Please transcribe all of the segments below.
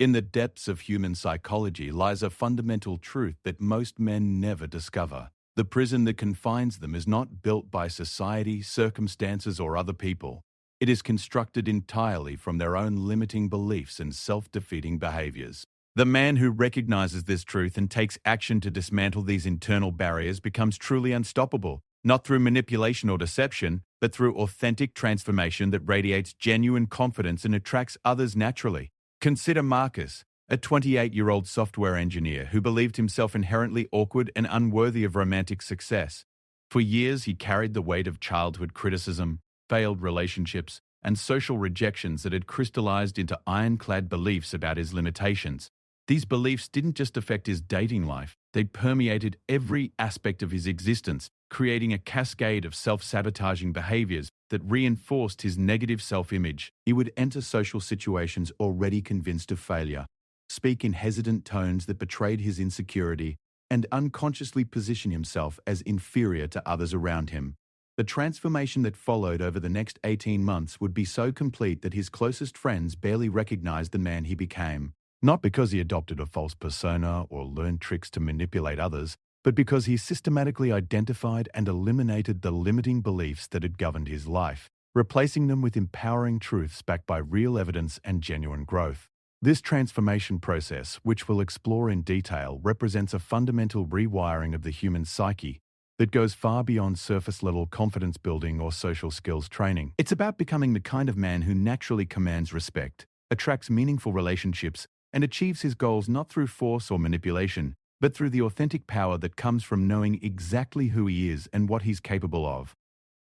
In the depths of human psychology lies a fundamental truth that most men never discover. The prison that confines them is not built by society, circumstances, or other people. It is constructed entirely from their own limiting beliefs and self-defeating behaviors. The man who recognizes this truth and takes action to dismantle these internal barriers becomes truly unstoppable, not through manipulation or deception, but through authentic transformation that radiates genuine confidence and attracts others naturally. Consider Marcus, a 28-year-old software engineer who believed himself inherently awkward and unworthy of romantic success. For years, he carried the weight of childhood criticism, failed relationships, and social rejections that had crystallized into ironclad beliefs about his limitations. These beliefs didn't just affect his dating life, they permeated every aspect of his existence, creating a cascade of self-sabotaging behaviors that reinforced his negative self-image. He would enter social situations already convinced of failure, speak in hesitant tones that betrayed his insecurity, and unconsciously position himself as inferior to others around him. The transformation that followed over the next 18 months would be so complete that his closest friends barely recognized the man he became. Not because he adopted a false persona or learned tricks to manipulate others, but because he systematically identified and eliminated the limiting beliefs that had governed his life, replacing them with empowering truths backed by real evidence and genuine growth. This transformation process, which we'll explore in detail, represents a fundamental rewiring of the human psyche that goes far beyond surface-level confidence building or social skills training. It's about becoming the kind of man who naturally commands respect, attracts meaningful relationships, and achieves his goals not through force or manipulation, but through the authentic power that comes from knowing exactly who he is and what he's capable of.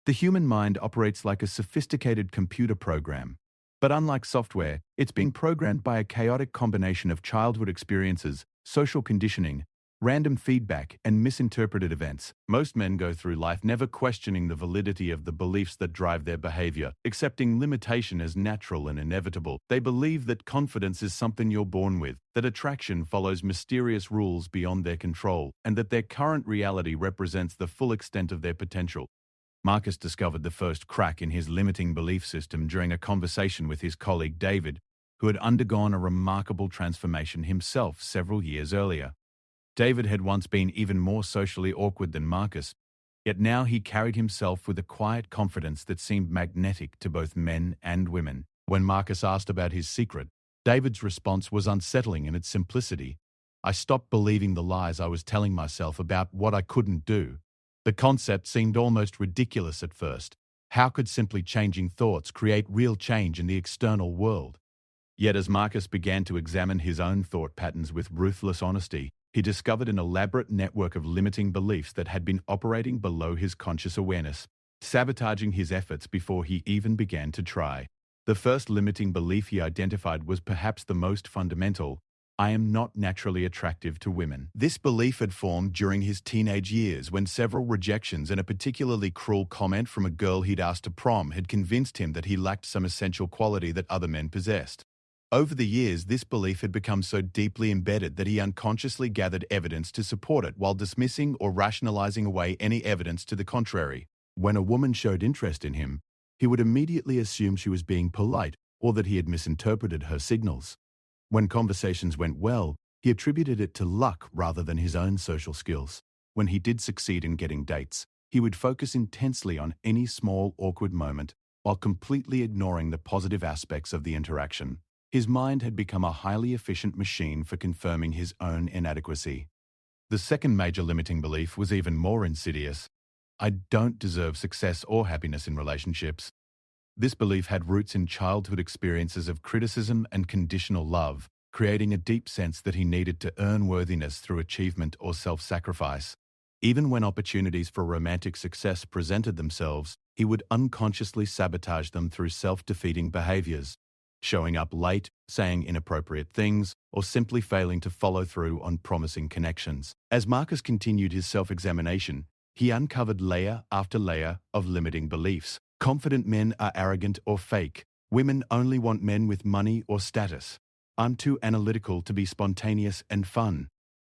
The human mind operates like a sophisticated computer program, but unlike software, it's being programmed by a chaotic combination of childhood experiences, social conditioning, random feedback, and misinterpreted events. Most men go through life never questioning the validity of the beliefs that drive their behavior, accepting limitation as natural and inevitable. They believe that confidence is something you're born with, that attraction follows mysterious rules beyond their control, and that their current reality represents the full extent of their potential. Marcus discovered the first crack in his limiting belief system during a conversation with his colleague David, who had undergone a remarkable transformation himself several years earlier. David had once been even more socially awkward than Marcus, yet now he carried himself with a quiet confidence that seemed magnetic to both men and women. When Marcus asked about his secret, David's response was unsettling in its simplicity. I stopped believing the lies I was telling myself about what I couldn't do. The concept seemed almost ridiculous at first. How could simply changing thoughts create real change in the external world? Yet as Marcus began to examine his own thought patterns with ruthless honesty, he discovered an elaborate network of limiting beliefs that had been operating below his conscious awareness, sabotaging his efforts before he even began to try. The first limiting belief he identified was perhaps the most fundamental: I am not naturally attractive to women. This belief had formed during his teenage years when several rejections and a particularly cruel comment from a girl he'd asked to prom had convinced him that he lacked some essential quality that other men possessed. Over the years, this belief had become so deeply embedded that he unconsciously gathered evidence to support it while dismissing or rationalizing away any evidence to the contrary. When a woman showed interest in him, he would immediately assume she was being polite or that he had misinterpreted her signals. When conversations went well, he attributed it to luck rather than his own social skills. When he did succeed in getting dates, he would focus intensely on any small, awkward moment while completely ignoring the positive aspects of the interaction. His mind had become a highly efficient machine for confirming his own inadequacy. The second major limiting belief was even more insidious. I don't deserve success or happiness in relationships. This belief had roots in childhood experiences of criticism and conditional love, creating a deep sense that he needed to earn worthiness through achievement or self-sacrifice. Even when opportunities for romantic success presented themselves, he would unconsciously sabotage them through self-defeating behaviors, showing up late, saying inappropriate things, or simply failing to follow through on promising connections. As Marcus continued his self-examination, he uncovered layer after layer of limiting beliefs. Confident men are arrogant or fake. Women only want men with money or status. I'm too analytical to be spontaneous and fun.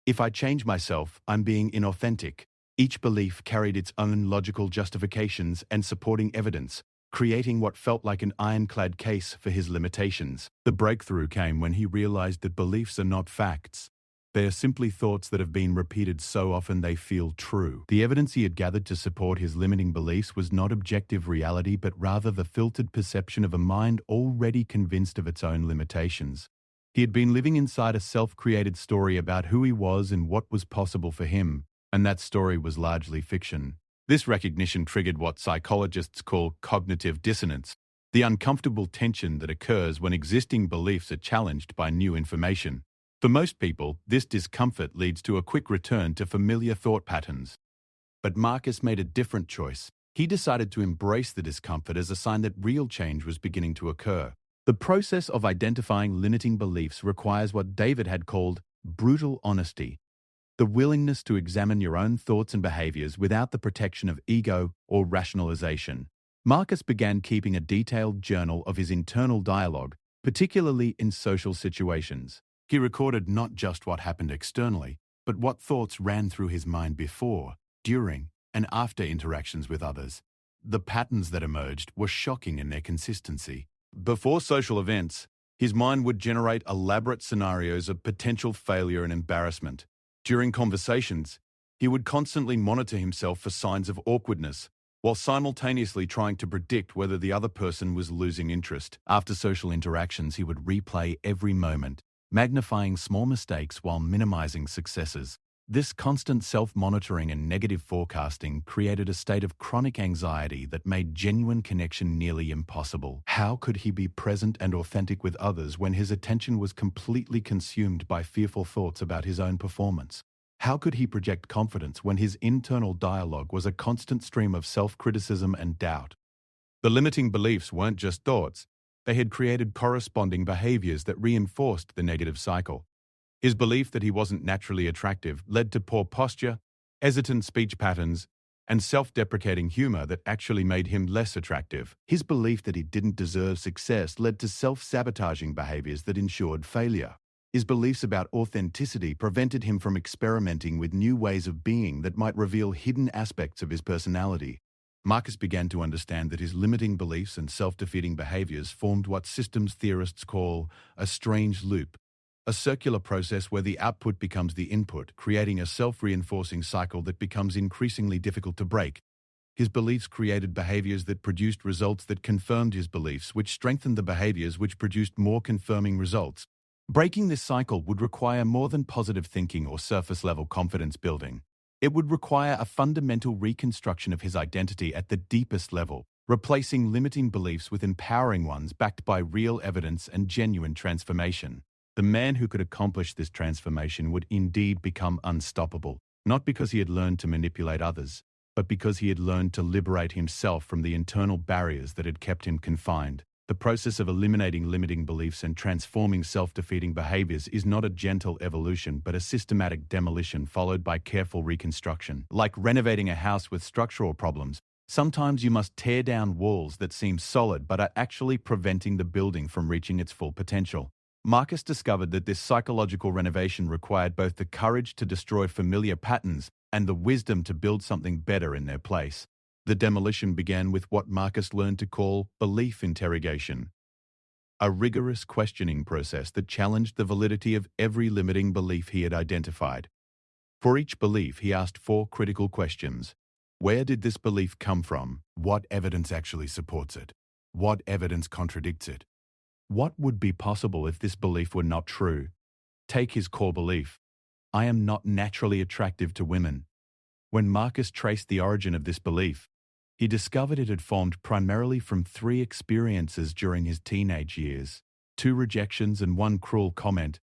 If I change myself, I'm being inauthentic. Each belief carried its own logical justifications and supporting evidence, creating what felt like an ironclad case for his limitations. The breakthrough came when he realized that beliefs are not facts. They are simply thoughts that have been repeated so often they feel true. The evidence he had gathered to support his limiting beliefs was not objective reality, but rather the filtered perception of a mind already convinced of its own limitations. He had been living inside a self-created story about who he was and what was possible for him, and that story was largely fiction. This recognition triggered what psychologists call cognitive dissonance, the uncomfortable tension that occurs when existing beliefs are challenged by new information. For most people, this discomfort leads to a quick return to familiar thought patterns. But Marcus made a different choice. He decided to embrace the discomfort as a sign that real change was beginning to occur. The process of identifying limiting beliefs requires what David had called brutal honesty, the willingness to examine your own thoughts and behaviors without the protection of ego or rationalization. Marcus began keeping a detailed journal of his internal dialogue, particularly in social situations. He recorded not just what happened externally, but what thoughts ran through his mind before, during, and after interactions with others. The patterns that emerged were shocking in their consistency. Before social events, his mind would generate elaborate scenarios of potential failure and embarrassment. During conversations, he would constantly monitor himself for signs of awkwardness, while simultaneously trying to predict whether the other person was losing interest. After social interactions, he would replay every moment, magnifying small mistakes while minimizing successes. This constant self-monitoring and negative forecasting created a state of chronic anxiety that made genuine connection nearly impossible. How could he be present and authentic with others when his attention was completely consumed by fearful thoughts about his own performance? How could he project confidence when his internal dialogue was a constant stream of self-criticism and doubt? The limiting beliefs weren't just thoughts. They had created corresponding behaviors that reinforced the negative cycle. His belief that he wasn't naturally attractive led to poor posture, hesitant speech patterns, and self-deprecating humor that actually made him less attractive. His belief that he didn't deserve success led to self-sabotaging behaviors that ensured failure. His beliefs about authenticity prevented him from experimenting with new ways of being that might reveal hidden aspects of his personality. Marcus began to understand that his limiting beliefs and self-defeating behaviors formed what systems theorists call a strange loop, a circular process where the output becomes the input, creating a self-reinforcing cycle that becomes increasingly difficult to break. His beliefs created behaviors that produced results that confirmed his beliefs, which strengthened the behaviors which produced more confirming results. Breaking this cycle would require more than positive thinking or surface-level confidence building. It would require a fundamental reconstruction of his identity at the deepest level, replacing limiting beliefs with empowering ones backed by real evidence and genuine transformation. The man who could accomplish this transformation would indeed become unstoppable, not because he had learned to manipulate others, but because he had learned to liberate himself from the internal barriers that had kept him confined. The process of eliminating limiting beliefs and transforming self-defeating behaviors is not a gentle evolution, but a systematic demolition followed by careful reconstruction. Like renovating a house with structural problems, sometimes you must tear down walls that seem solid but are actually preventing the building from reaching its full potential. Marcus discovered that this psychological renovation required both the courage to destroy familiar patterns and the wisdom to build something better in their place. The demolition began with what Marcus learned to call belief interrogation, a rigorous questioning process that challenged the validity of every limiting belief he had identified. For each belief, he asked 4 critical questions. Where did this belief come from? What evidence actually supports it? What evidence contradicts it? What would be possible if this belief were not true? Take his core belief. I am not naturally attractive to women. When Marcus traced the origin of this belief, he discovered it had formed primarily from 3 experiences during his teenage years, 2 rejections and 1 cruel comment,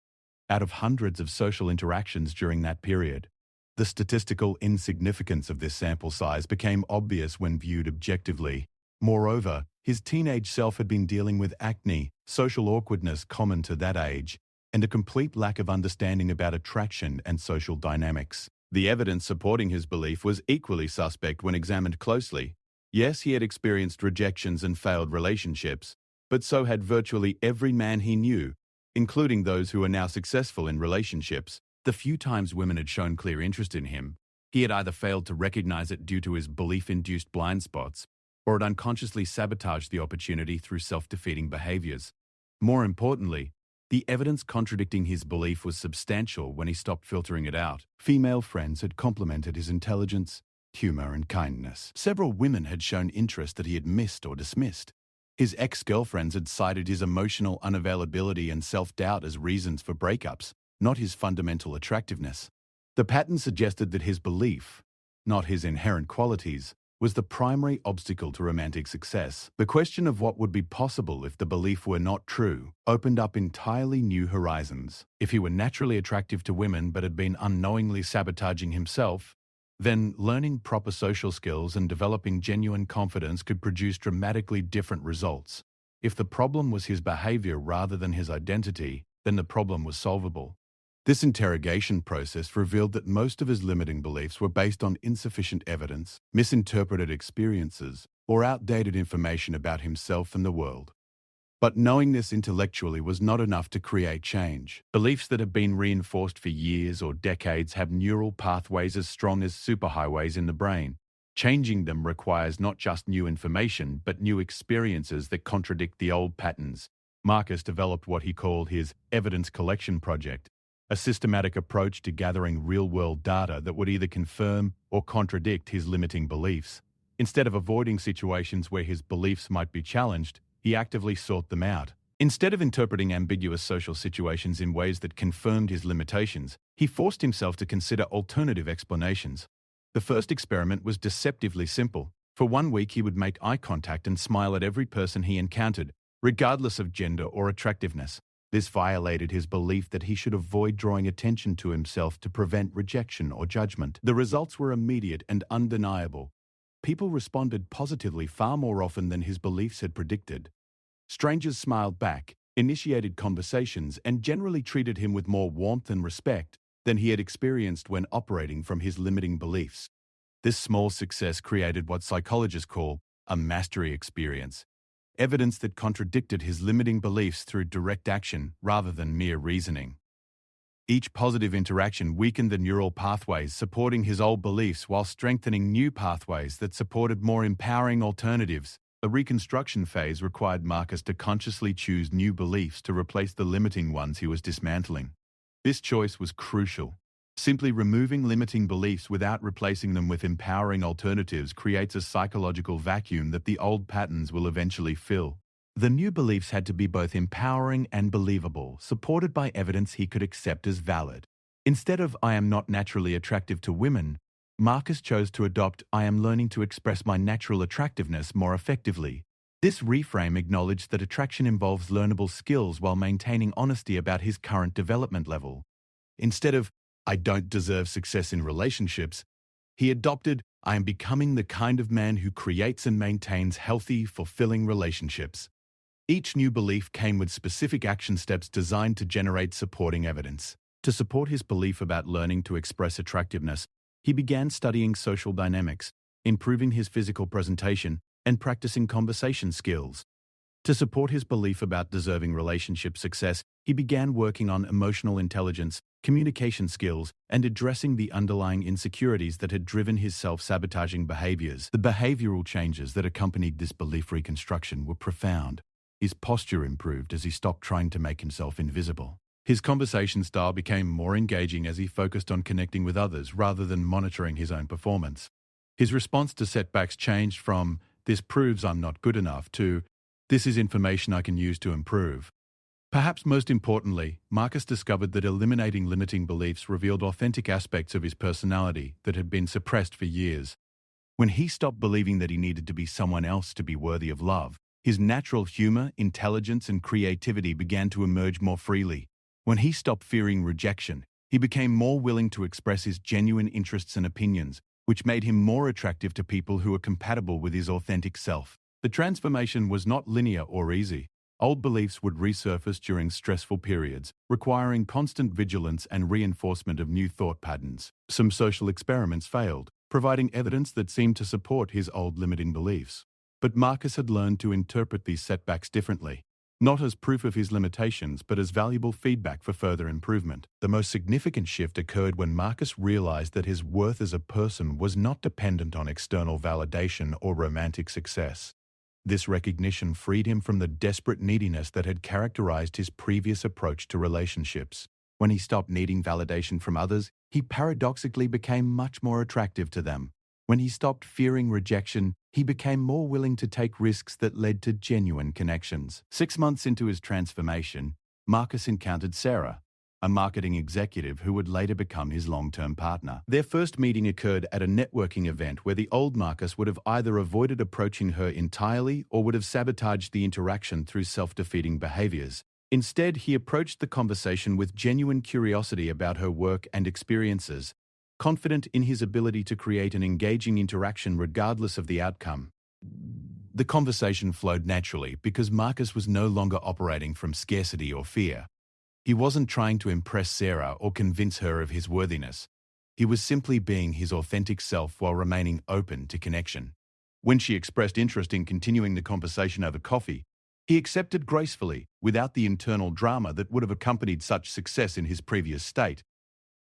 out of hundreds of social interactions during that period. The statistical insignificance of this sample size became obvious when viewed objectively. Moreover, his teenage self had been dealing with acne, social awkwardness common to that age, and a complete lack of understanding about attraction and social dynamics. The evidence supporting his belief was equally suspect when examined closely. Yes, he had experienced rejections and failed relationships, but so had virtually every man he knew, including those who are now successful in relationships. The few times women had shown clear interest in him, he had either failed to recognize it due to his belief-induced blind spots, or it unconsciously sabotaged the opportunity through self-defeating behaviors. More importantly, the evidence contradicting his belief was substantial when he stopped filtering it out. Female friends had complimented his intelligence, humor, and kindness. Several women had shown interest that he had missed or dismissed. His ex-girlfriends had cited his emotional unavailability and self-doubt as reasons for breakups, not his fundamental attractiveness. The pattern suggested that his belief, not his inherent qualities, was the primary obstacle to romantic success. The question of what would be possible if the belief were not true opened up entirely new horizons. If he were naturally attractive to women but had been unknowingly sabotaging himself, then learning proper social skills and developing genuine confidence could produce dramatically different results. If the problem was his behavior rather than his identity, then the problem was solvable. This interrogation process revealed that most of his limiting beliefs were based on insufficient evidence, misinterpreted experiences, or outdated information about himself and the world. But knowing this intellectually was not enough to create change. Beliefs that have been reinforced for years or decades have neural pathways as strong as superhighways in the brain. Changing them requires not just new information, but new experiences that contradict the old patterns. Marcus developed what he called his evidence collection project, a systematic approach to gathering real-world data that would either confirm or contradict his limiting beliefs. Instead of avoiding situations where his beliefs might be challenged, he actively sought them out. Instead of interpreting ambiguous social situations in ways that confirmed his limitations, he forced himself to consider alternative explanations. The first experiment was deceptively simple. For 1 week, he would make eye contact and smile at every person he encountered, regardless of gender or attractiveness. This violated his belief that he should avoid drawing attention to himself to prevent rejection or judgment. The results were immediate and undeniable. People responded positively far more often than his beliefs had predicted. Strangers smiled back, initiated conversations, and generally treated him with more warmth and respect than he had experienced when operating from his limiting beliefs. This small success created what psychologists call a mastery experience, evidence that contradicted his limiting beliefs through direct action rather than mere reasoning. Each positive interaction weakened the neural pathways supporting his old beliefs while strengthening new pathways that supported more empowering alternatives. The reconstruction phase required Marcus to consciously choose new beliefs to replace the limiting ones he was dismantling. This choice was crucial. Simply removing limiting beliefs without replacing them with empowering alternatives creates a psychological vacuum that the old patterns will eventually fill. The new beliefs had to be both empowering and believable, supported by evidence he could accept as valid. Instead of "I am not naturally attractive to women," Marcus chose to adopt "I am learning to express my natural attractiveness more effectively." This reframe acknowledged that attraction involves learnable skills while maintaining honesty about his current development level. Instead of "I don't deserve success in relationships," he adopted "I am becoming the kind of man who creates and maintains healthy, fulfilling relationships." Each new belief came with specific action steps designed to generate supporting evidence. To support his belief about learning to express attractiveness, he began studying social dynamics, improving his physical presentation, and practicing conversation skills. To support his belief about deserving relationship success, he began working on emotional intelligence, communication skills, and addressing the underlying insecurities that had driven his self-sabotaging behaviors. The behavioral changes that accompanied this belief reconstruction were profound. His posture improved as he stopped trying to make himself invisible. His conversation style became more engaging as he focused on connecting with others rather than monitoring his own performance. His response to setbacks changed from "this proves I'm not good enough" to "this is information I can use to improve." Perhaps most importantly, Marcus discovered that eliminating limiting beliefs revealed authentic aspects of his personality that had been suppressed for years. When he stopped believing that he needed to be someone else to be worthy of love, his natural humor, intelligence, and creativity began to emerge more freely. When he stopped fearing rejection, he became more willing to express his genuine interests and opinions, which made him more attractive to people who were compatible with his authentic self. The transformation was not linear or easy. Old beliefs would resurface during stressful periods, requiring constant vigilance and reinforcement of new thought patterns. Some social experiments failed, providing evidence that seemed to support his old limiting beliefs. But Marcus had learned to interpret these setbacks differently. not as proof of his limitations but as valuable feedback for further improvement. The most significant shift occurred when Marcus realized that his worth as a person was not dependent on external validation or romantic success. This recognition freed him from the desperate neediness that had characterized his previous approach to relationships. When he stopped needing validation from others, he paradoxically became much more attractive to them. When he stopped fearing rejection, he became more willing to take risks that led to genuine connections. 6 months into his transformation, Marcus encountered Sarah, a marketing executive who would later become his long-term partner. Their first meeting occurred at a networking event where the old Marcus would have either avoided approaching her entirely or would have sabotaged the interaction through self-defeating behaviors. Instead, he approached the conversation with genuine curiosity about her work and experiences, confident in his ability to create an engaging interaction regardless of the outcome. The conversation flowed naturally because Marcus was no longer operating from scarcity or fear. He wasn't trying to impress Sarah or convince her of his worthiness. He was simply being his authentic self while remaining open to connection. When she expressed interest in continuing the conversation over coffee, he accepted gracefully, without the internal drama that would have accompanied such success in his previous state.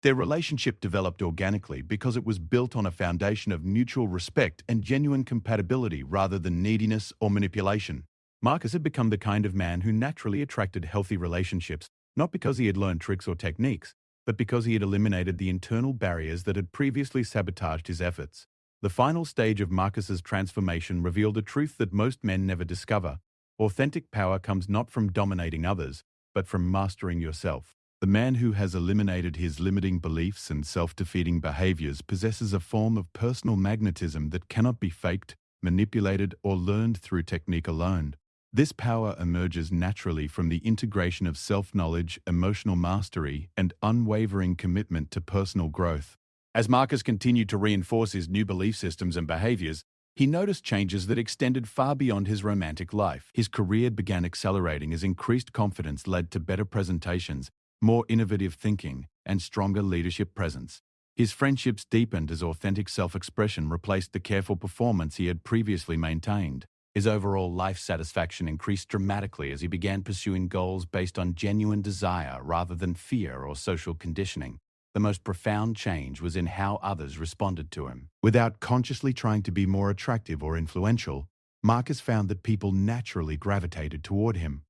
Their relationship developed organically because it was built on a foundation of mutual respect and genuine compatibility rather than neediness or manipulation. Marcus had become the kind of man who naturally attracted healthy relationships, not because he had learned tricks or techniques, but because he had eliminated the internal barriers that had previously sabotaged his efforts. The final stage of Marcus's transformation revealed a truth that most men never discover. Authentic power comes not from dominating others, but from mastering yourself. The man who has eliminated his limiting beliefs and self-defeating behaviors possesses a form of personal magnetism that cannot be faked, manipulated, or learned through technique alone. This power emerges naturally from the integration of self-knowledge, emotional mastery, and unwavering commitment to personal growth. As Marcus continued to reinforce his new belief systems and behaviors, he noticed changes that extended far beyond his romantic life. His career began accelerating as increased confidence led to better presentations, more innovative thinking, and stronger leadership presence. His friendships deepened as authentic self-expression replaced the careful performance he had previously maintained. His overall life satisfaction increased dramatically as he began pursuing goals based on genuine desire rather than fear or social conditioning. The most profound change was in how others responded to him. Without consciously trying to be more attractive or influential, Marcus found that people naturally gravitated toward him.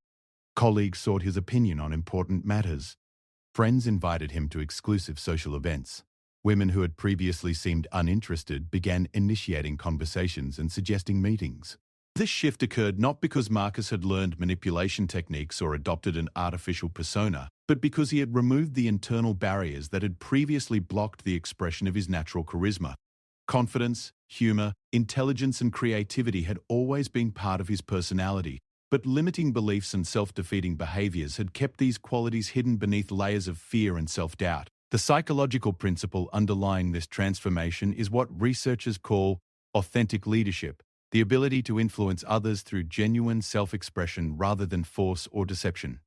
Colleagues sought his opinion on important matters. Friends invited him to exclusive social events. Women who had previously seemed uninterested began initiating conversations and suggesting meetings. This shift occurred not because Marcus had learned manipulation techniques or adopted an artificial persona, but because he had removed the internal barriers that had previously blocked the expression of his natural charisma. Confidence, humor, intelligence, and creativity had always been part of his personality, but limiting beliefs and self-defeating behaviors had kept these qualities hidden beneath layers of fear and self-doubt. The psychological principle underlying this transformation is what researchers call authentic leadership, the ability to influence others through genuine self-expression rather than force or deception.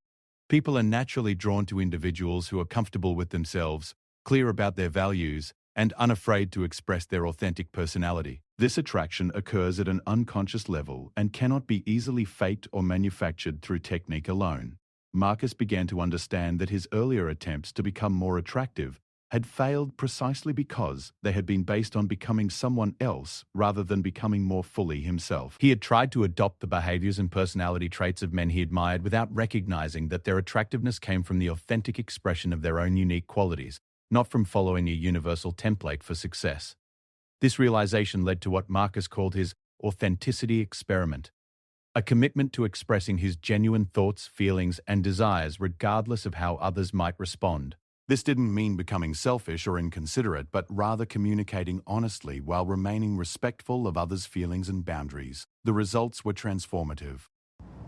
People are naturally drawn to individuals who are comfortable with themselves, clear about their values, and unafraid to express their authentic personality. This attraction occurs at an unconscious level and cannot be easily faked or manufactured through technique alone. Marcus began to understand that his earlier attempts to become more attractive had failed precisely because they had been based on becoming someone else rather than becoming more fully himself. He had tried to adopt the behaviors and personality traits of men he admired without recognizing that their attractiveness came from the authentic expression of their own unique qualities, not from following a universal template for success. This realization led to what Marcus called his authenticity experiment, a commitment to expressing his genuine thoughts, feelings, and desires regardless of how others might respond. This didn't mean becoming selfish or inconsiderate, but rather communicating honestly while remaining respectful of others' feelings and boundaries. The results were transformative.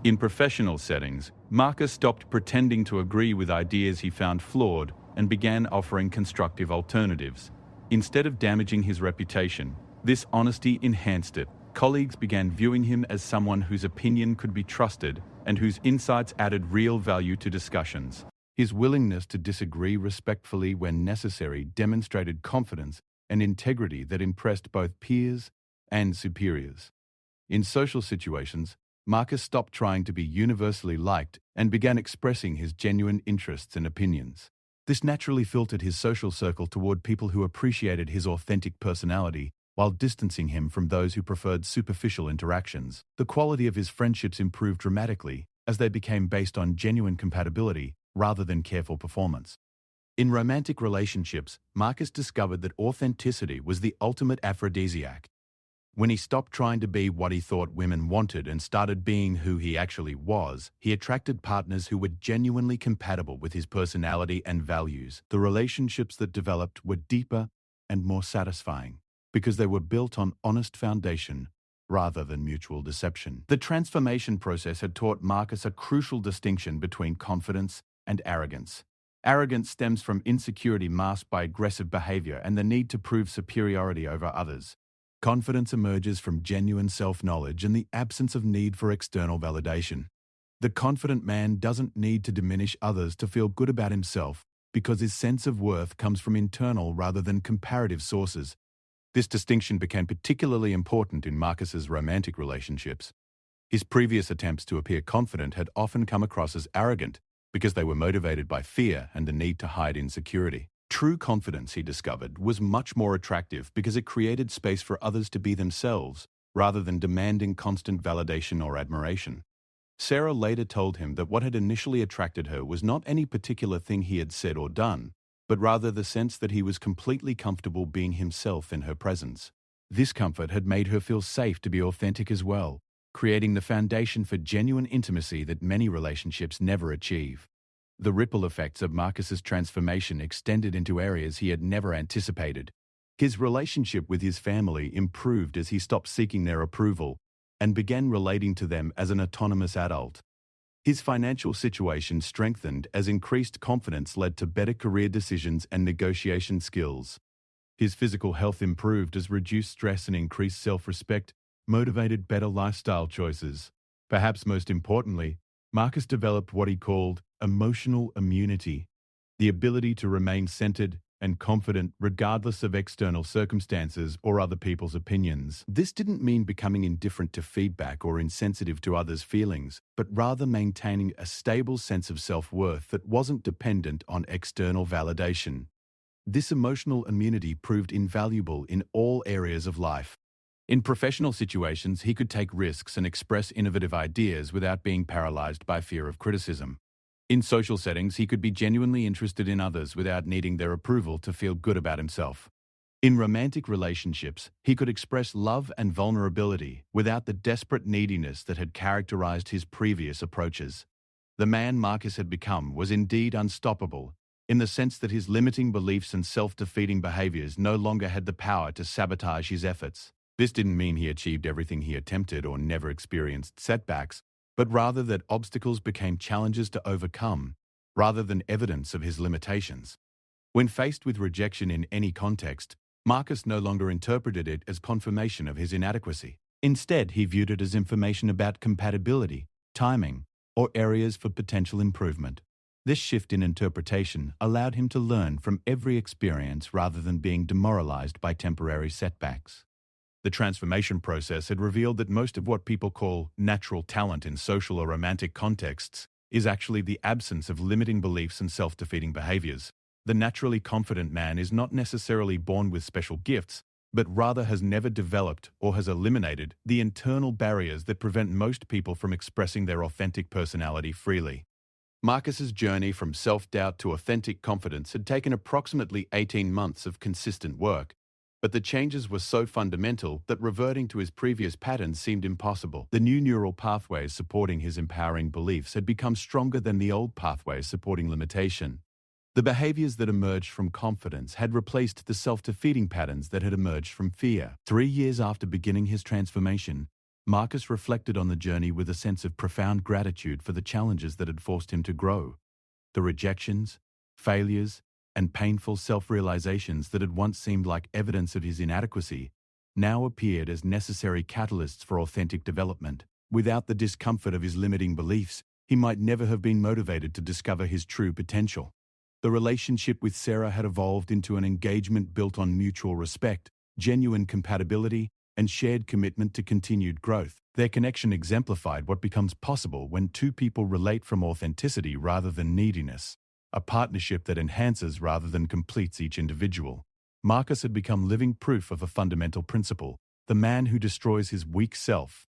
In professional settings, Marcus stopped pretending to agree with ideas he found flawed and began offering constructive alternatives. Instead of damaging his reputation, this honesty enhanced it. Colleagues began viewing him as someone whose opinion could be trusted and whose insights added real value to discussions. His willingness to disagree respectfully when necessary demonstrated confidence and integrity that impressed both peers and superiors. In social situations, Marcus stopped trying to be universally liked and began expressing his genuine interests and opinions. This naturally filtered his social circle toward people who appreciated his authentic personality, while distancing him from those who preferred superficial interactions. The quality of his friendships improved dramatically as they became based on genuine compatibility rather than careful performance. In romantic relationships, Marcus discovered that authenticity was the ultimate aphrodisiac. When he stopped trying to be what he thought women wanted and started being who he actually was, he attracted partners who were genuinely compatible with his personality and values. The relationships that developed were deeper and more satisfying because they were built on honest foundation rather than mutual deception. The transformation process had taught Marcus a crucial distinction between confidence and arrogance. Arrogance stems from insecurity masked by aggressive behavior and the need to prove superiority over others. Confidence emerges from genuine self-knowledge and the absence of need for external validation. The confident man doesn't need to diminish others to feel good about himself because his sense of worth comes from internal rather than comparative sources. This distinction became particularly important in Marcus's romantic relationships. His previous attempts to appear confident had often come across as arrogant because they were motivated by fear and the need to hide insecurity. True confidence, he discovered, was much more attractive because it created space for others to be themselves, rather than demanding constant validation or admiration. Sarah later told him that what had initially attracted her was not any particular thing he had said or done, but rather the sense that he was completely comfortable being himself in her presence. This comfort had made her feel safe to be authentic as well, creating the foundation for genuine intimacy that many relationships never achieve. The ripple effects of Marcus's transformation extended into areas he had never anticipated. His relationship with his family improved as he stopped seeking their approval and began relating to them as an autonomous adult. His financial situation strengthened as increased confidence led to better career decisions and negotiation skills. His physical health improved as reduced stress and increased self-respect motivated better lifestyle choices. Perhaps most importantly, Marcus developed what he called emotional immunity, the ability to remain centered and confident regardless of external circumstances or other people's opinions. This didn't mean becoming indifferent to feedback or insensitive to others' feelings, but rather maintaining a stable sense of self-worth that wasn't dependent on external validation. This emotional immunity proved invaluable in all areas of life. In professional situations, he could take risks and express innovative ideas without being paralyzed by fear of criticism. In social settings, he could be genuinely interested in others without needing their approval to feel good about himself. In romantic relationships, he could express love and vulnerability without the desperate neediness that had characterized his previous approaches. The man Marcus had become was indeed unstoppable, in the sense that his limiting beliefs and self-defeating behaviors no longer had the power to sabotage his efforts. This didn't mean he achieved everything he attempted or never experienced setbacks, but rather that obstacles became challenges to overcome, rather than evidence of his limitations. When faced with rejection in any context, Marcus no longer interpreted it as confirmation of his inadequacy. Instead, he viewed it as information about compatibility, timing, or areas for potential improvement. This shift in interpretation allowed him to learn from every experience rather than being demoralized by temporary setbacks. The transformation process had revealed that most of what people call natural talent in social or romantic contexts is actually the absence of limiting beliefs and self-defeating behaviors. The naturally confident man is not necessarily born with special gifts, but rather has never developed or has eliminated the internal barriers that prevent most people from expressing their authentic personality freely. Marcus's journey from self-doubt to authentic confidence had taken approximately 18 months of consistent work. But the changes were so fundamental that reverting to his previous patterns seemed impossible. The new neural pathways supporting his empowering beliefs had become stronger than the old pathways supporting limitation. The behaviors that emerged from confidence had replaced the self-defeating patterns that had emerged from fear. 3 years after beginning his transformation, Marcus reflected on the journey with a sense of profound gratitude for the challenges that had forced him to grow. The rejections, failures, and painful self-realizations that had once seemed like evidence of his inadequacy now appeared as necessary catalysts for authentic development. Without the discomfort of his limiting beliefs, he might never have been motivated to discover his true potential. The relationship with Sarah had evolved into an engagement built on mutual respect, genuine compatibility, and shared commitment to continued growth. Their connection exemplified what becomes possible when two people relate from authenticity rather than neediness, a partnership that enhances rather than completes each individual. Marcus had become living proof of a fundamental principle: the man who destroys his weak self,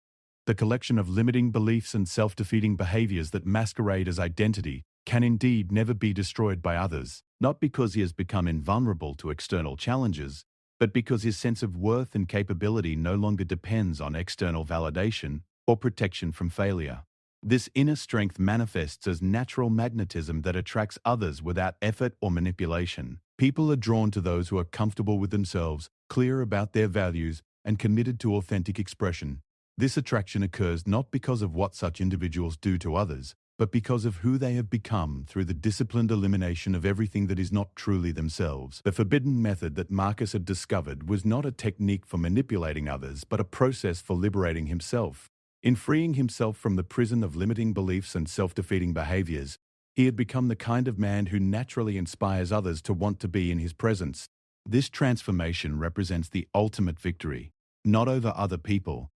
the collection of limiting beliefs and self-defeating behaviors that masquerade as identity, can indeed never be destroyed by others, not because he has become invulnerable to external challenges, but because his sense of worth and capability no longer depends on external validation or protection from failure. This inner strength manifests as natural magnetism that attracts others without effort or manipulation. People are drawn to those who are comfortable with themselves, clear about their values, and committed to authentic expression. This attraction occurs not because of what such individuals do to others, but because of who they have become through the disciplined elimination of everything that is not truly themselves. The forbidden method that Marcus had discovered was not a technique for manipulating others, but a process for liberating himself. In freeing himself from the prison of limiting beliefs and self-defeating behaviors, he had become the kind of man who naturally inspires others to want to be in his presence. This transformation represents the ultimate victory, not over other people,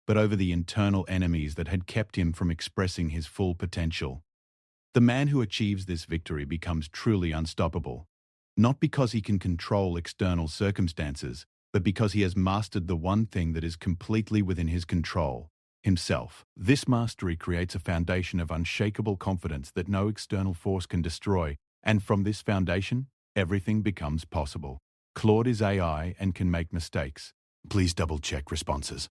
but over the internal enemies that had kept him from expressing his full potential. The man who achieves this victory becomes truly unstoppable, not because he can control external circumstances, but because he has mastered the one thing that is completely within his control: himself. This mastery creates a foundation of unshakable confidence that no external force can destroy, and from this foundation, everything becomes possible. Claude is AI and can make mistakes. Please double-check responses.